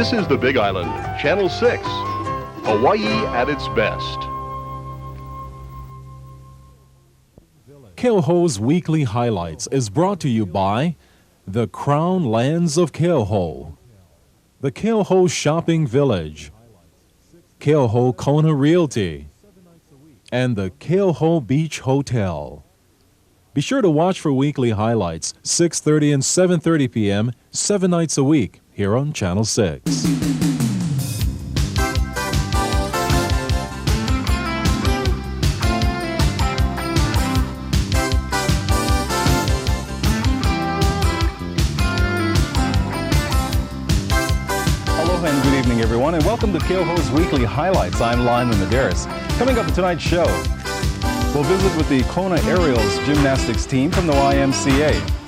This is the Big Island, Channel 6, Hawaii at its best. Keoho's Weekly Highlights is brought to you by the Crown Lands of Keoho, the Keoho Shopping Village, Keoho Kona Realty, and the Keoho Beach Hotel. Be sure to watch for weekly highlights, 6:30 and 7:30 p.m., 7 nights a week, here on Channel 6. Aloha and good evening, everyone, and welcome to Keoho's Weekly Highlights. I'm Lyman Medeiros. Coming up in tonight's show, we'll visit with the Kona Aerials gymnastics team from the YMCA.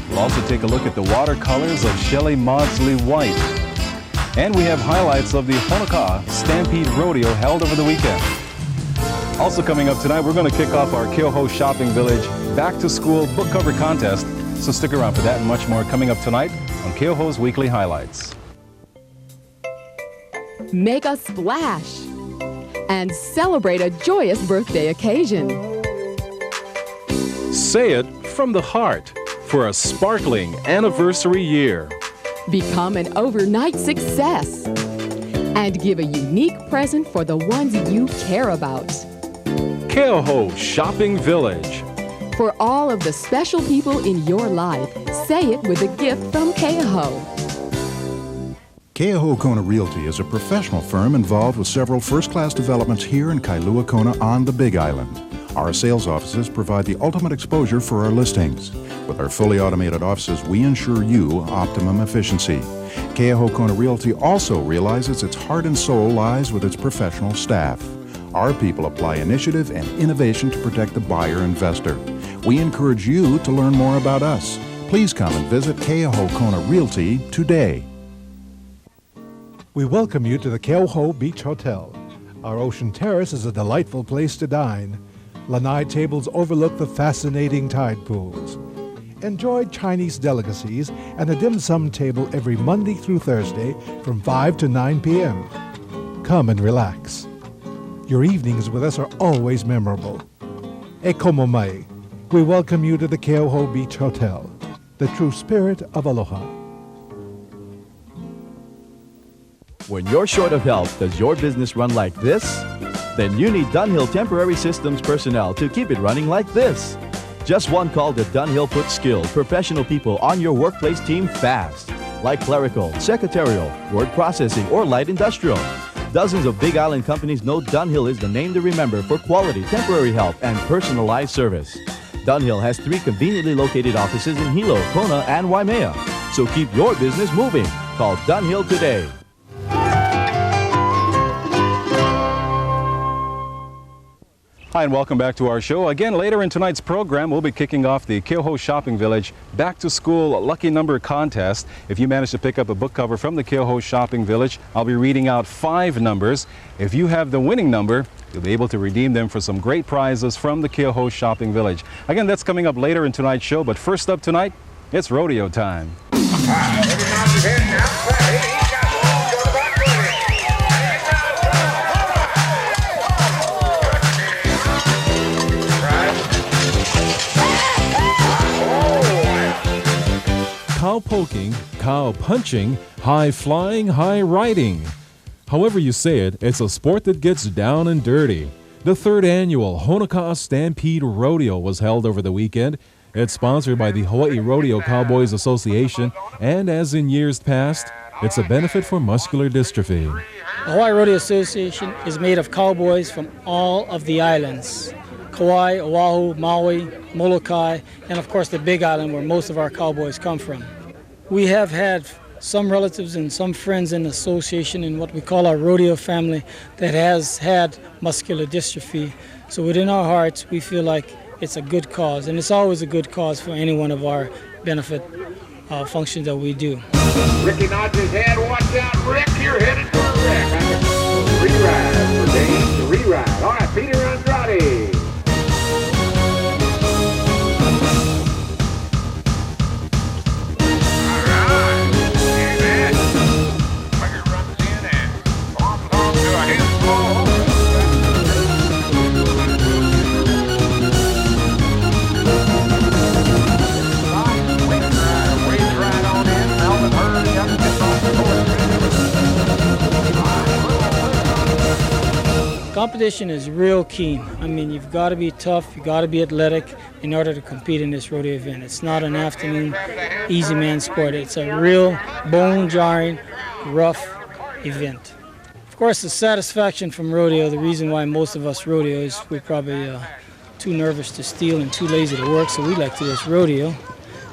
We'll also take a look at the watercolors of Shelley Maudsley White. And we have highlights of the Honoka'a Stampede Rodeo held over the weekend. Also coming up tonight, we're going to kick off our Keoho Shopping Village Back to School book cover contest. So stick around for that and much more coming up tonight on Keoho's Weekly Highlights. Make a splash and celebrate a joyous birthday occasion. Say it from the heart for a sparkling anniversary year. Become an overnight success and give a unique present for the ones you care about. Keoho Shopping Village. For all of the special people in your life, say it with a gift from Keoho. Keoho Kona Realty is a professional firm involved with several first-class developments here in Kailua Kona on the Big Island. Our sales offices provide the ultimate exposure for our listings. With our fully automated offices, we ensure you optimum efficiency. Keoho Kona Realty also realizes its heart and soul lies with its professional staff. Our people apply initiative and innovation to protect the buyer-investor. We encourage you to learn more about us. Please come and visit Keoho Kona Realty today. We welcome you to the Keoho Beach Hotel. Our ocean terrace is a delightful place to dine. Lanai tables overlook the fascinating tide pools. Enjoy Chinese delicacies and a dim sum table every Monday through Thursday from 5 to 9 p.m. Come and relax. Your evenings with us are always memorable. E komo mai. We welcome you to the Keoho Beach Hotel, the true spirit of aloha. When you're short of help, does your business run like this? Then you need Dunhill Temporary Systems personnel to keep it running like this. Just one call to Dunhill puts skilled, professional people on your workplace team fast, like clerical, secretarial, word processing, or light industrial. Dozens of Big Island companies know Dunhill is the name to remember for quality temporary help and personalized service. Dunhill has 3 conveniently located offices in Hilo, Kona, and Waimea. So keep your business moving. Call Dunhill today. Hi, and welcome back to our show. Again, later in tonight's program, we'll be kicking off the Keoho Shopping Village Back to School Lucky Number Contest. If you manage to pick up a book cover from the Keoho Shopping Village, I'll be reading out 5 numbers. If you have the winning number, you'll be able to redeem them for some great prizes from the Keoho Shopping Village. Again, that's coming up later in tonight's show, but first up tonight, it's rodeo time. Cow poking, cow punching, high flying, high riding. However you say it, it's a sport that gets down and dirty. The 3rd annual Honoka'a Stampede Rodeo was held over the weekend. It's sponsored by the Hawaii Rodeo Cowboys Association, and as in years past, it's a benefit for muscular dystrophy. The Hawaii Rodeo Association is made of cowboys from all of the islands. Kauai, Oahu, Maui, Molokai, and of course the Big Island where most of our cowboys come from. We have had some relatives and some friends in the association in what we call our rodeo family that has had muscular dystrophy. So within our hearts, we feel like it's a good cause, and it's always a good cause for any one of our benefit functions that we do. Ricky nods his head, watch out, Rick, you're headed for a wreck. Re-ride for Dane to re-ride. All right, Peter Andrade. All right, Competition is real keen. I mean, you've got to be tough, you've got to be athletic in order to compete in this rodeo event. It's not an afternoon easy man sport. It's a real bone-jarring, rough event. Of course, the satisfaction from rodeo, the reason why most of us rodeo is we're probably too nervous to steal and too lazy to work, so we like to do this rodeo.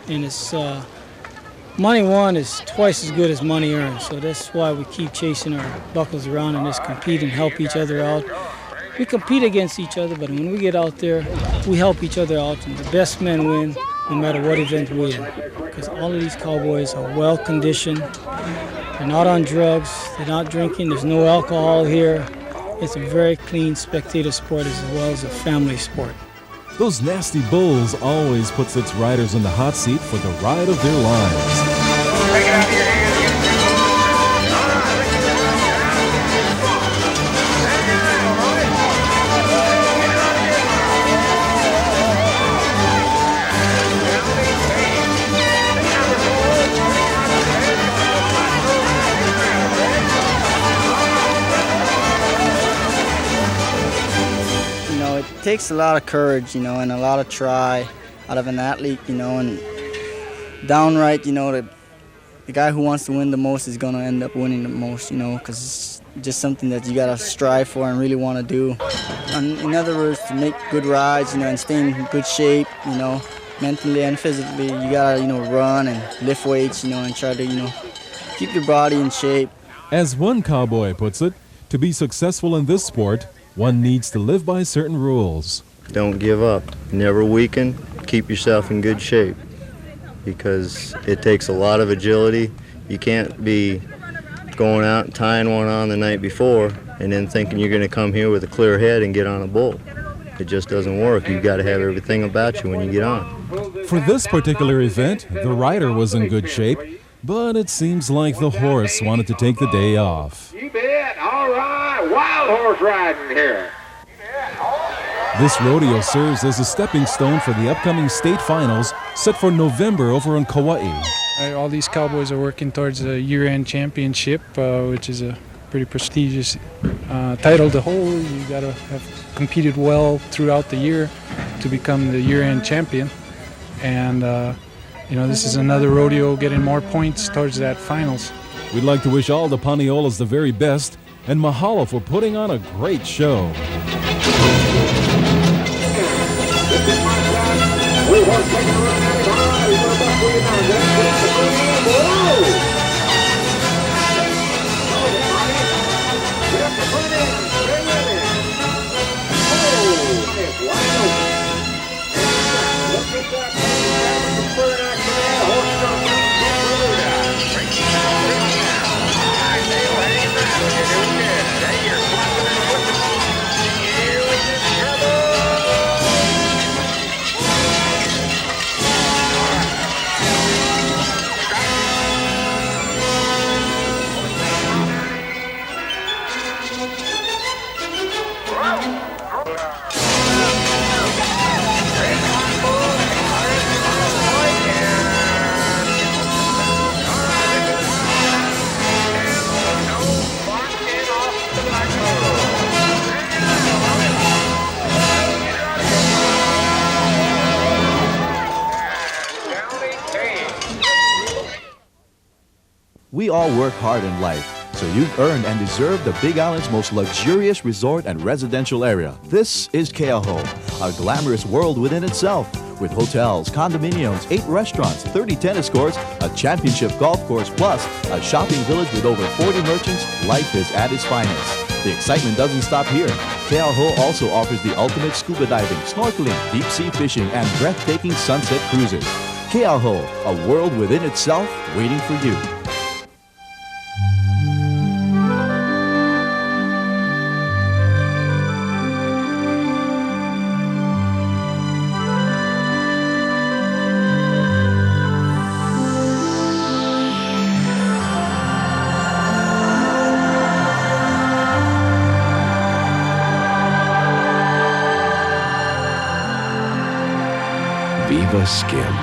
And it's money won is twice as good as money earned, so that's why we keep chasing our buckles around and just compete and help each other out. We compete against each other, but when we get out there, we help each other out, and the best men win no matter what event we're in. Because all of these cowboys are well conditioned, they're not on drugs, they're not drinking, there's no alcohol here. It's a very clean spectator sport as well as a family sport. Those nasty bulls always puts its riders in the hot seat for the ride of their lives. Take it out of your hands. It takes a lot of courage, and a lot of try out of an athlete, and downright, the guy who wants to win the most is going to end up winning the most, because it's just something that you got to strive for and really want to do. In other words, to make good rides, and stay in good shape, mentally and physically, you got to, run and lift weights, and try to, keep your body in shape. As one cowboy puts it, to be successful in this sport, one needs to live by certain rules. Don't give up. Never weaken. Keep yourself in good shape because it takes a lot of agility. You can't be going out and tying one on the night before and then thinking you're going to come here with a clear head and get on a bull. It just doesn't work. You've got to have everything about you when you get on. For this particular event, the rider was in good shape, but it seems like the horse wanted to take the day off. You bet. All right. Wild horse riding here. This rodeo serves as a stepping stone for the upcoming state finals set for November over in Kauai. All these cowboys are working towards a year-end championship, which is a pretty prestigious title to hold. You got to have competed well throughout the year to become the year-end champion. And this is another rodeo getting more points towards that finals. We'd like to wish all the Paneolas the very best, and mahalo for putting on a great show. We all work hard in life, so you've earned and deserved the Big Island's most luxurious resort and residential area. This is Keauhou, a glamorous world within itself, with hotels, condominiums, 8 restaurants, 30 tennis courts, a championship golf course, plus a shopping village with over 40 merchants. Life is at its finest. The excitement doesn't stop here. Keauhou also offers the ultimate scuba diving, snorkeling, deep sea fishing, and breathtaking sunset cruises. Keauhou, a world within itself waiting for you. Viva Skim,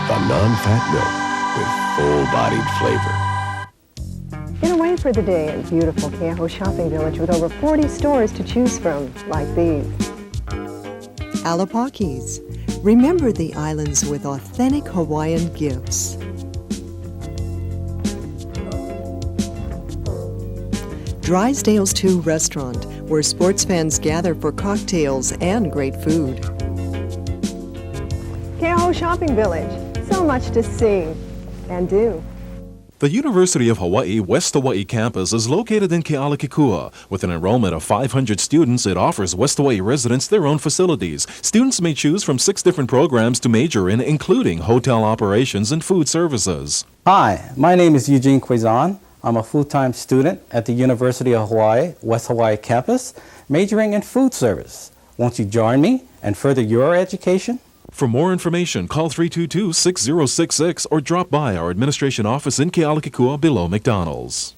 the non-fat milk with full-bodied flavor. Get away for the day in beautiful Keauhou Shopping Village with over 40 stores to choose from, like these. Alapakis. Remember the islands with authentic Hawaiian gifts. Drysdale's 2 Restaurant, where sports fans gather for cocktails and great food. Keauhou Shopping Village. So much to see and do. The University of Hawaii West Hawaii campus is located in Kealakekua. With an enrollment of 500 students, it offers West Hawaii residents their own facilities. Students may choose from 6 different programs to major in, including hotel operations and food services. Hi, my name is Eugene Quezon. I'm a full-time student at the University of Hawaii West Hawaii campus, majoring in food service. Won't you join me and further your education? For more information, call 322-6066 or drop by our administration office in Kealakekua below McDonald's.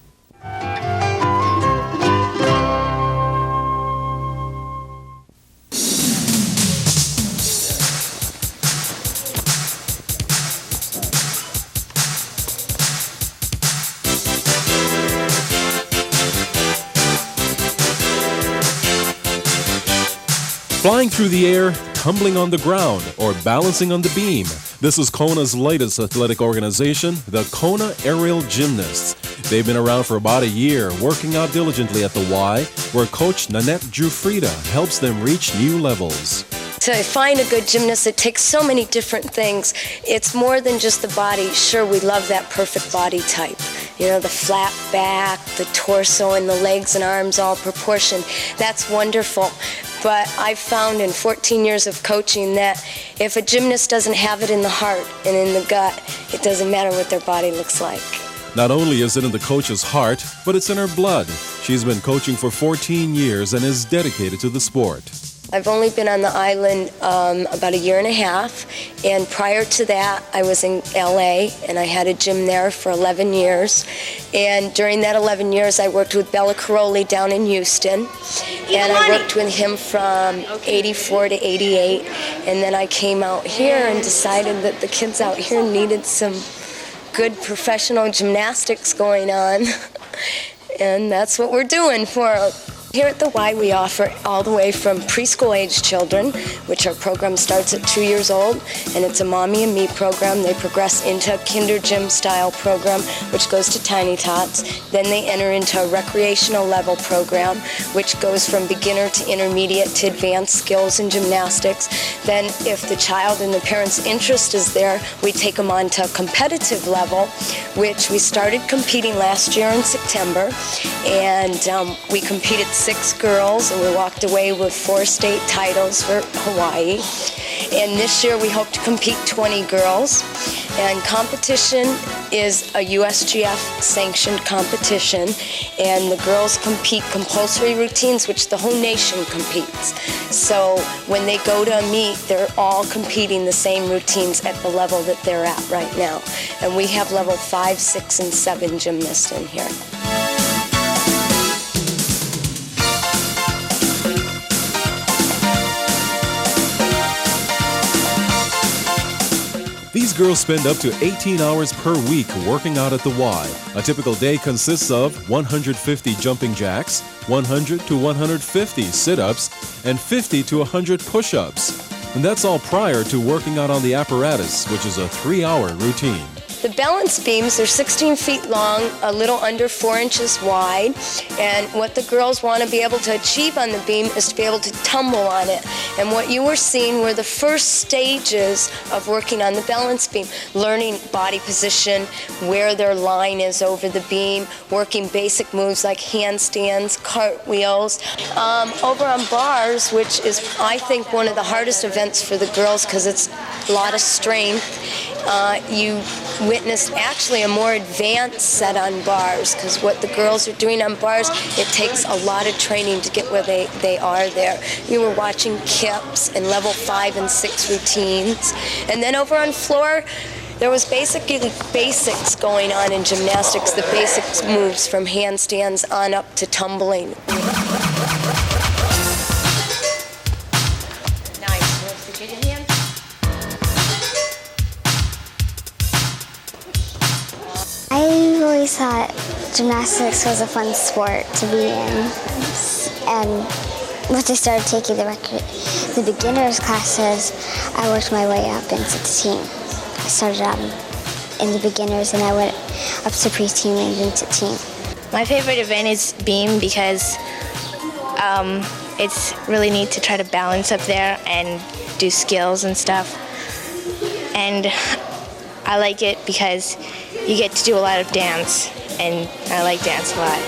Flying through the air, tumbling on the ground, or balancing on the beam. This is Kona's latest athletic organization, the Kona Aerial Gymnasts. They've been around for about a year, working out diligently at the Y, where Coach Nanette Jufrida helps them reach new levels. To find a good gymnast, it takes so many different things. It's more than just the body. Sure, we love that perfect body type. You know, the flat back, the torso, and the legs and arms all proportioned. That's wonderful. But I've found in 14 years of coaching that if a gymnast doesn't have it in the heart and in the gut, it doesn't matter what their body looks like. Not only is it in the coach's heart, but it's in her blood. She's been coaching for 14 years and is dedicated to the sport. I've only been on the island about a year and a half, and prior to that I was in LA and I had a gym there for 11 years, and during that 11 years I worked with Bella Caroli down in Houston, and I worked with him from 84 to 88, and then I came out here and decided that the kids out here needed some good professional gymnastics going on, and that's what we're doing for them. Here at the Y, we offer all the way from preschool age children, which our program starts at 2 years old, and it's a mommy and me program. They progress into a kinder gym style program, which goes to Tiny Tots. Then they enter into a recreational level program, which goes from beginner to intermediate to advanced skills in gymnastics. Then if the child and the parent's interest is there, we take them on to a competitive level, which we started competing last year in September, and we competed 6 girls, and we walked away with 4 state titles for Hawaii. And this year we hope to compete 20 girls. And competition is a USGF sanctioned competition, and the girls compete compulsory routines, which the whole nation competes. So when they go to a meet, they're all competing the same routines at the level that they're at right now. And we have level 5, 6, and 7 gymnasts in here. These girls spend up to 18 hours per week working out at the Y. A typical day consists of 150 jumping jacks, 100 to 150 sit-ups, and 50 to 100 push-ups. And that's all prior to working out on the apparatus, which is a 3-hour routine. The balance beams are 16 feet long, a little under 4 inches wide, and what the girls want to be able to achieve on the beam is to be able to tumble on it. And what you were seeing were the first stages of working on the balance beam, learning body position, where their line is over the beam, working basic moves like handstands, cartwheels. Over on bars, which is, I think, one of the hardest events for the girls because it's a lot of strength, you witnessed actually a more advanced set on bars, because what the girls are doing on bars, it takes a lot of training to get where they are there. We were watching kips and level 5 and 6 routines. And then over on floor, there was basically basics going on in gymnastics, the basics moves from handstands on up to tumbling. Nice. Did you get your hand? I always always thought gymnastics was a fun sport to be in. And once I started taking the beginners classes, I worked my way up into the team. I started out in the beginners and I went up to pre-team and into team. My favorite event is beam because it's really neat to try to balance up there and do skills and stuff. And I like it because you get to do a lot of dance, and I like dance a lot.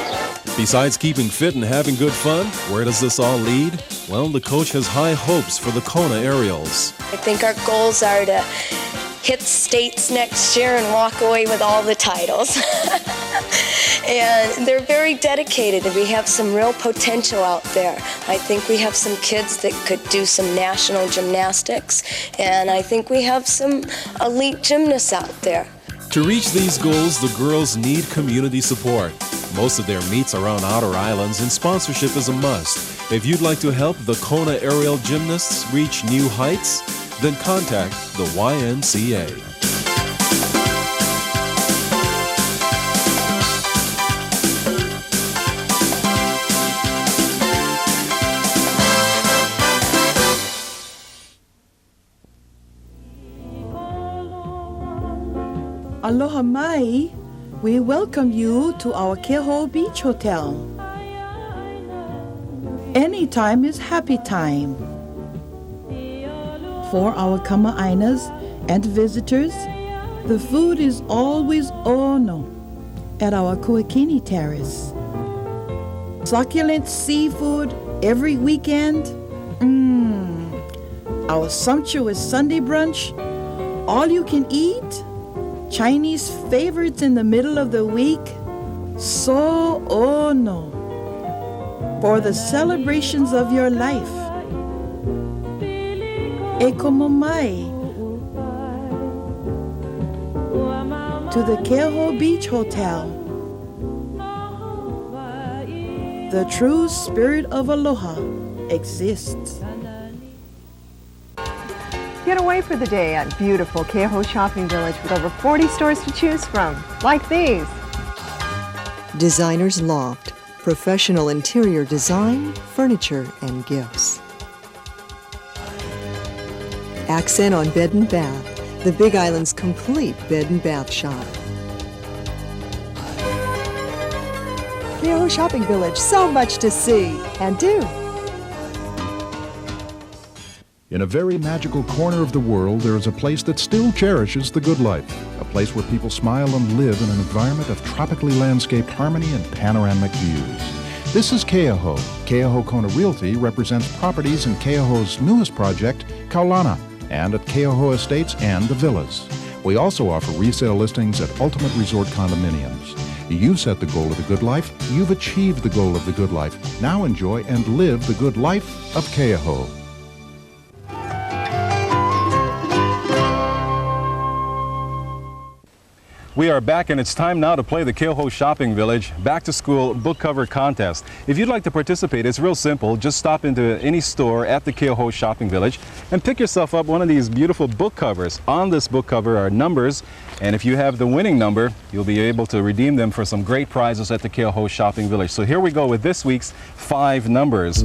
Besides keeping fit and having good fun, where does this all lead? Well, the coach has high hopes for the Kona Aerials. I think our goals are to hit states next year and walk away with all the titles. And they're very dedicated, and we have some real potential out there. I think we have some kids that could do some national gymnastics, and I think we have some elite gymnasts out there. To reach these goals, the girls need community support. Most of their meets are on outer islands, and sponsorship is a must. If you'd like to help the Kona aerial gymnasts reach new heights, then contact the YMCA. Aloha mai, we welcome you to our Keho Beach Hotel. Anytime is happy time. For our kama'ainas and visitors, the food is always ono at our Kuakini Terrace. Succulent seafood every weekend. Our sumptuous Sunday brunch, all you can eat. Chinese favorites in the middle of the week. So ono. For the celebrations of your life. E como mai. To the Keho Beach Hotel. The true spirit of aloha exists. Get away for the day at beautiful Keho Shopping Village with over 40 stores to choose from, like these. Designer's Loft, professional interior design, furniture, and gifts. Accent on Bed and Bath, the Big Island's complete bed and bath shop. Keho Shopping Village, so much to see and do. In a very magical corner of the world, there is a place that still cherishes the good life. A place where people smile and live in an environment of tropically landscaped harmony and panoramic views. This is Keoho. Keoho Kona Realty represents properties in Keoho's newest project, Kaulana, and at Keoho Estates and the Villas. We also offer resale listings at Ultimate Resort Condominiums. You set the goal of the good life. You've achieved the goal of the good life. Now enjoy and live the good life of Keoho. We are back, and it's time now to play the Keoho Shopping Village Back to School Book Cover Contest. If you'd like to participate, it's real simple. Just stop into any store at the Keoho Shopping Village and pick yourself up one of these beautiful book covers. On this book cover are numbers, and if you have the winning number, you'll be able to redeem them for some great prizes at the Keoho Shopping Village. So here we go with this week's 5 numbers.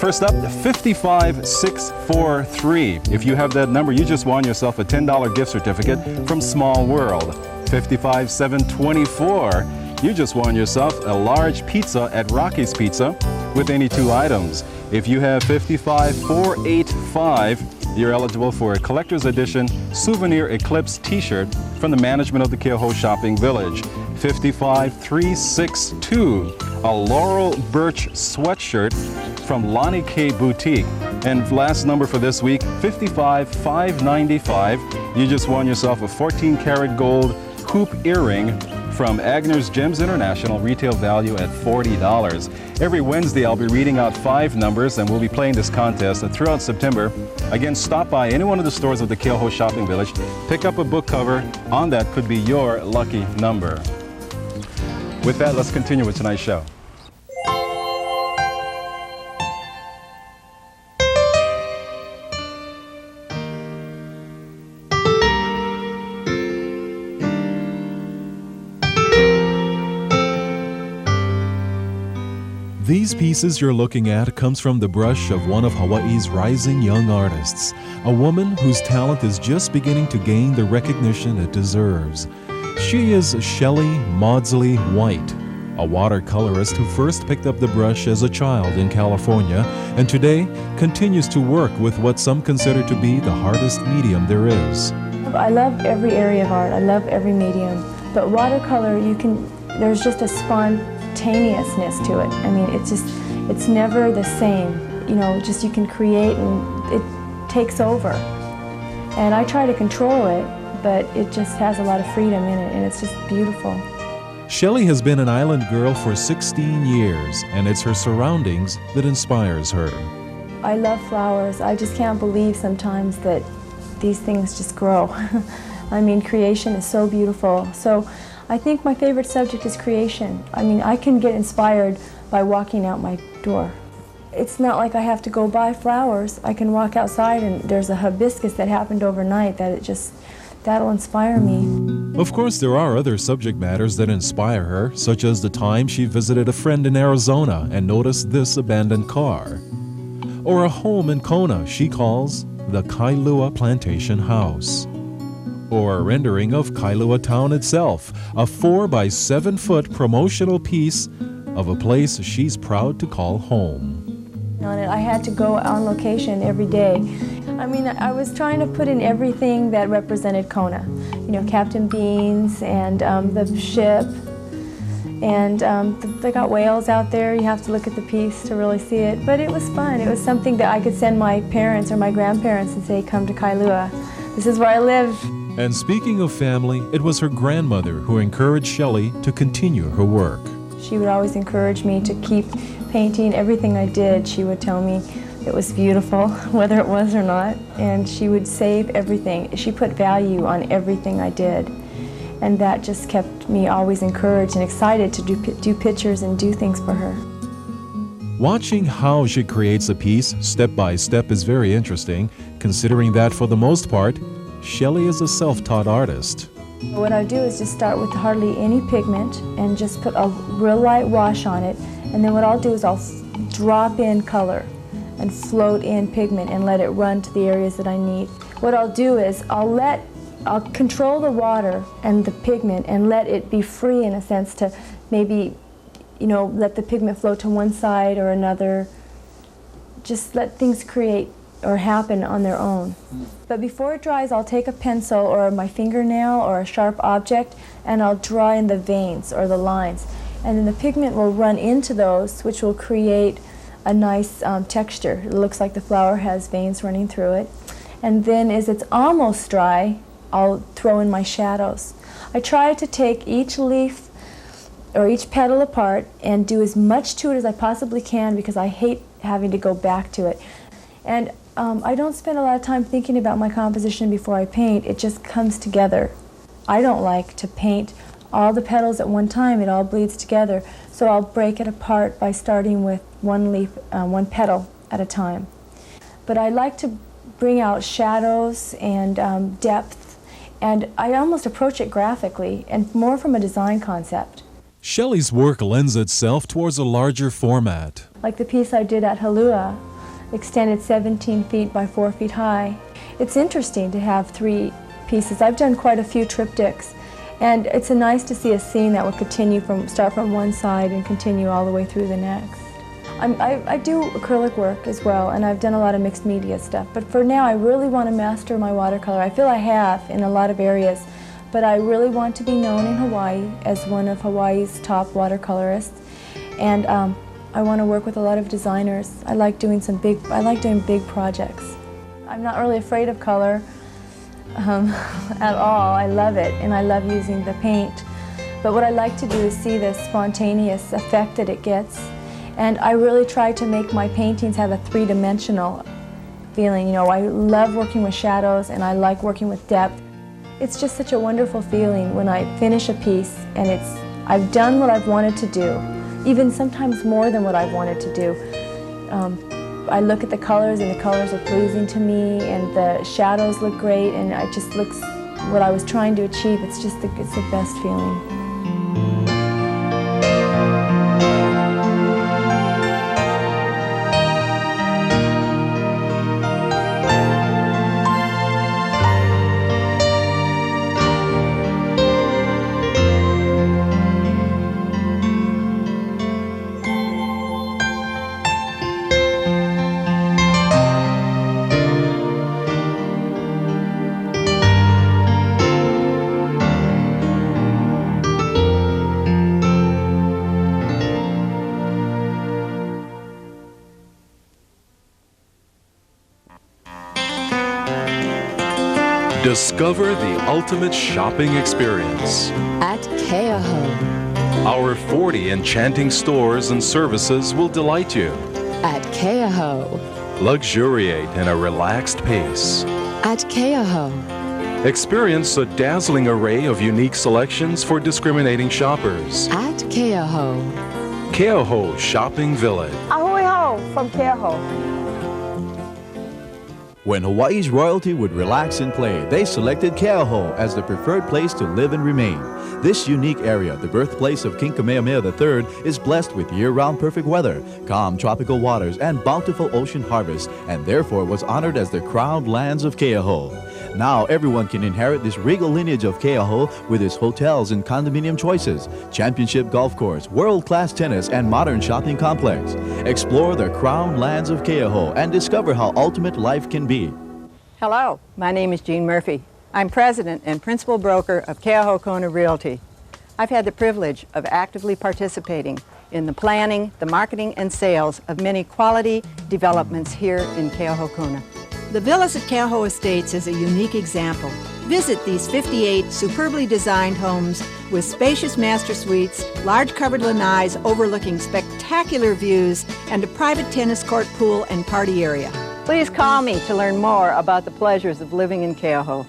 First up, 55643. If you have that number, you just won yourself a $10 gift certificate from Small World. 55724. You just won yourself a large pizza at Rocky's Pizza with any 2 items. If you have 55485, you're eligible for a collector's edition souvenir Eclipse t-shirt from the management of the Keoho Shopping Village. 55362, a Laurel Birch sweatshirt from Lonnie K Boutique. And last number for this week, 55595. You just won yourself a 14-karat gold hoop earring from Agner's Gems International, retail value at $40. Every Wednesday, I'll be reading out 5 numbers, and we'll be playing this contest throughout September. Again, stop by any one of the stores of the Keoho Shopping Village, pick up a book cover. On that could be your lucky number. With that, let's continue with tonight's show. These pieces you're looking at comes from the brush of one of Hawaii's rising young artists, a woman whose talent is just beginning to gain the recognition it deserves. She is Shelley Maudsley White, a watercolorist who first picked up the brush as a child in California and today continues to work with what some consider to be the hardest medium there is. I love every area of art. I love every medium. But watercolor, there's just a spontaneousness to it. I mean, it's never the same. You know, just you can create and it takes over. And I try to control it, but it just has a lot of freedom in it, and it's just beautiful. Shelley has been an island girl for 16 years, and it's her surroundings that inspires her. I love flowers. I just can't believe sometimes that these things just grow. I mean, creation is so beautiful. So I think my favorite subject is creation. I mean, I can get inspired by walking out my door. It's not like I have to go buy flowers. I can walk outside and there's a hibiscus that happened overnight that'll inspire me. Of course, there are other subject matters that inspire her, such as the time she visited a friend in Arizona and noticed this abandoned car. Or a home in Kona she calls the Kailua Plantation House. Or a rendering of Kailua Town itself, a 4 by 7 foot promotional piece of a place she's proud to call home. I had to go on location every day. I mean, I was trying to put in everything that represented Kona. You know, Captain Beans and the ship. And they got whales out there. You have to look at the piece to really see it. But it was fun. It was something that I could send my parents or my grandparents and say, come to Kailua. This is where I live. And speaking of family, it was her grandmother who encouraged Shelley to continue her work. She would always encourage me to keep painting. Everything I did, she would tell me it was beautiful, whether it was or not. And she would save everything. She put value on everything I did. And that just kept me always encouraged and excited to do pictures and do things for her. Watching how she creates a piece step by step is very interesting, considering that for the most part, Shelley is a self-taught artist. What I do is just start with hardly any pigment and just put a real light wash on it. And then what I'll do is I'll drop in color and float in pigment and let it run to the areas that I need. What I'll do is I'll control the water and the pigment and let it be free in a sense to maybe, you know, let the pigment flow to one side or another. Just let things create or happen on their own. But before it dries, I'll take a pencil or my fingernail or a sharp object and I'll draw in the veins or the lines. And then the pigment will run into those, which will create a nice texture. It looks like the flower has veins running through it. And then as it's almost dry, I'll throw in my shadows. I try to take each leaf or each petal apart and do as much to it as I possibly can because I hate having to go back to it. And I don't spend a lot of time thinking about my composition before I paint. It just comes together. I don't like to paint all the petals at one time. It all bleeds together. So I'll break it apart by starting with one leaf, one petal at a time. But I like to bring out shadows and depth. And I almost approach it graphically and more from a design concept. Shelley's work lends itself towards a larger format. Like the piece I did at Halua, extended 17 feet by 4 feet high. It's interesting to have 3 pieces. I've done quite a few triptychs, and it's nice to see a scene that would start from one side and continue all the way through the next. I do acrylic work as well, and I've done a lot of mixed media stuff, but for now I really want to master my watercolor. I feel I have in a lot of areas, but I really want to be known in Hawaii as one of Hawaii's top watercolorists, and I want to work with a lot of designers. I like doing big projects. I'm not really afraid of color at all. I love it, and I love using the paint. But what I like to do is see the spontaneous effect that it gets. And I really try to make my paintings have a three-dimensional feeling. You know, I love working with shadows and I like working with depth. It's just such a wonderful feeling when I finish a piece and I've done what I've wanted to do, even sometimes more than what I've wanted to do. I look at the colors and the colors are pleasing to me and the shadows look great and it just looks what I was trying to achieve. It's the best feeling. Discover the ultimate shopping experience. At Keauhou. Our 40 enchanting stores and services will delight you. At Keauhou. Luxuriate in a relaxed pace. At Keauhou. Experience a dazzling array of unique selections for discriminating shoppers. At Keauhou. Keauhou Shopping Village. Ahoy ho from Keauhou. When Hawaii's royalty would relax and play, they selected Keauhou as the preferred place to live and remain. This unique area, the birthplace of King Kamehameha III, is blessed with year-round perfect weather, calm tropical waters, and bountiful ocean harvests, and therefore was honored as the crowned lands of Keauhou. Now everyone can inherit this regal lineage of Keauhou with its hotels and condominium choices, championship golf course, world-class tennis, and modern shopping complex. Explore the crowned lands of Keauhou and discover how ultimate life can be. Hello, my name is Jean Murphy. I'm president and principal broker of Keauhou Kona Realty. I've had the privilege of actively participating in the planning, the marketing, and sales of many quality developments here in Keauhou Kona. The villas at Keauhou Estates is a unique example. Visit these 58 superbly designed homes with spacious master suites, large covered lanais overlooking spectacular views, and a private tennis court, pool, and party area. Please call me to learn more about the pleasures of living in Keauhou.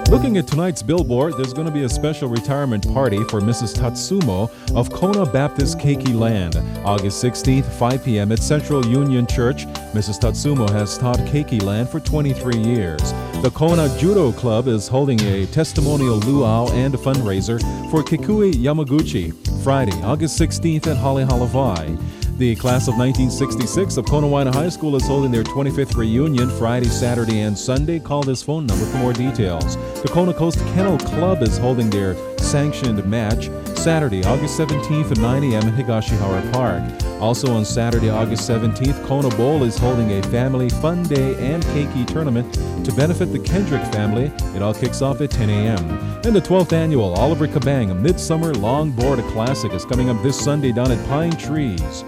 Looking at tonight's billboard, there's going to be a special retirement party for Mrs. Tatsumo of Kona Baptist Keiki Land. August 16th, 5 p.m. at Central Union Church. Mrs. Tatsumo has taught Keiki Land for 23 years. The Kona Judo Club is holding a testimonial luau and a fundraiser for Kikui Yamaguchi, Friday, August 16th at Hale Halavai. The class of 1966 of Konawaina High School is holding their 25th reunion Friday, Saturday, and Sunday. Call this phone number for more details. The Kona Coast Kennel Club is holding their sanctioned match Saturday, August 17th at 9 a.m. at Higashihara Park. Also on Saturday, August 17th, Kona Bowl is holding a family fun day and keiki tournament to benefit the Kendrick family. It all kicks off at 10 a.m. And the 12th annual Oliver Kabang Midsummer Longboard Classic is coming up this Sunday down at Pine Trees.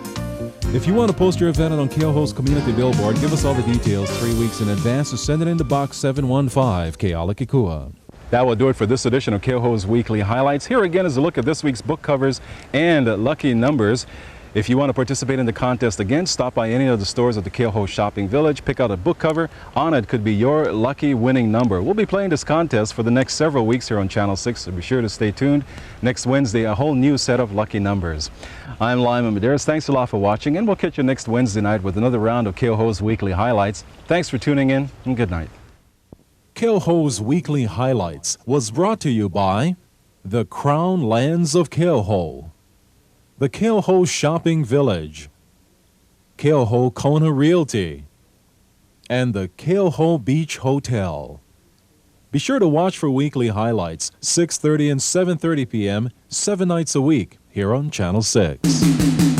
If you want to post your event on Keauhou's community billboard, give us all the details 3 weeks in advance or send it into Box 715, Kealakekua. That will do it for this edition of Keauhou's Weekly Highlights. Here again is a look at this week's book covers and lucky numbers. If you want to participate in the contest again, stop by any of the stores at the Keauhou Shopping Village, pick out a book cover. On it could be your lucky winning number. We'll be playing this contest for the next several weeks here on Channel 6, so be sure to stay tuned. Next Wednesday, a whole new set of lucky numbers. I'm Lyman Medeiros. Thanks a lot for watching, and we'll catch you next Wednesday night with another round of Keauhou's Weekly Highlights. Thanks for tuning in, and good night. Keauhou's Weekly Highlights was brought to you by the Crown Lands of Keauhou, the Keauhou Shopping Village, Keauhou Kona Realty, and the Keauhou Beach Hotel. Be sure to watch for weekly highlights, 6:30 and 7:30 p.m., 7 nights a week, here on Channel 6.